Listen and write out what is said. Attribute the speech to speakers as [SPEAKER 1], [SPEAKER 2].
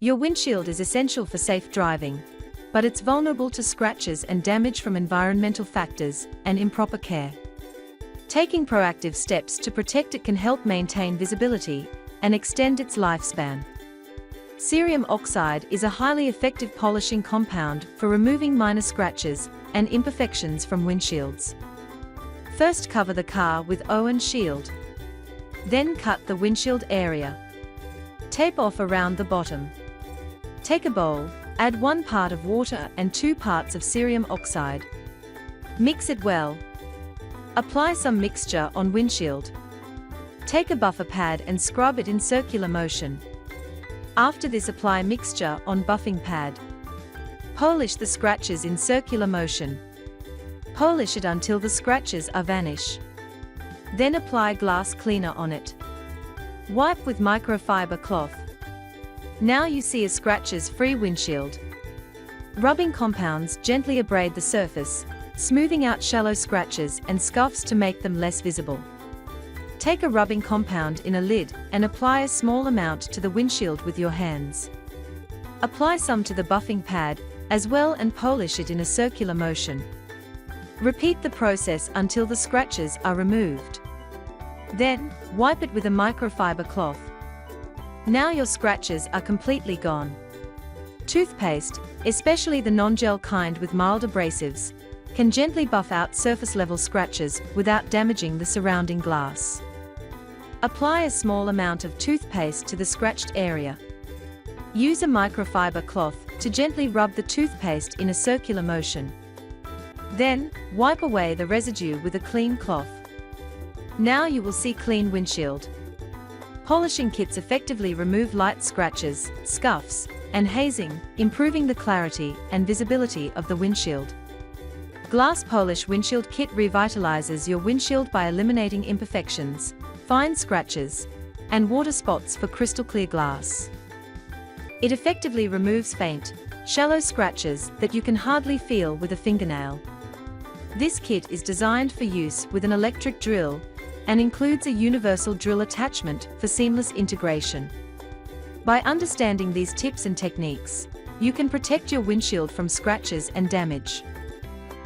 [SPEAKER 1] Your windshield is essential for safe driving, but it's vulnerable to scratches and damage from environmental factors and improper care. Taking proactive steps to protect it can help maintain visibility and extend its lifespan. Cerium oxide is a highly effective polishing compound for removing minor scratches and imperfections from windshields. First, cover the car with Windshield. Then cut the windshield area. Tape off around the bottom. Take a bowl, add 1 part of water and 2 parts of cerium oxide. Mix it well. Apply some mixture on windshield. Take a buffer pad and scrub it in circular motion. After this, apply mixture on buffing pad. Polish the scratches in circular motion. Polish it until the scratches are vanish. Then apply glass cleaner on it. Wipe with microfiber cloth. Now you see a scratches-free windshield. Rubbing compounds gently abrade the surface, smoothing out shallow scratches and scuffs to make them less visible. Take a rubbing compound in a lid and apply a small amount to the windshield with your hands. Apply some to the buffing pad as well and polish it in a circular motion. Repeat the process until the scratches are removed. Then, wipe it with a microfiber cloth. Now your scratches are completely gone. Toothpaste, especially the non-gel kind with mild abrasives, can gently buff out surface-level scratches without damaging the surrounding glass. Apply a small amount of toothpaste to the scratched area. Use a microfiber cloth to gently rub the toothpaste in a circular motion. Then, wipe away the residue with a clean cloth. Now you will see clean windshield. Polishing kits effectively remove light scratches, scuffs, and hazing, improving the clarity and visibility of the windshield. Glass Polish Windshield Kit revitalizes your windshield by eliminating imperfections, fine scratches, and water spots for crystal clear glass. It effectively removes faint, shallow scratches that you can hardly feel with a fingernail. This kit is designed for use with an electric drill and includes a universal drill attachment for seamless integration. By understanding these tips and techniques, you can protect your windshield from scratches and damage.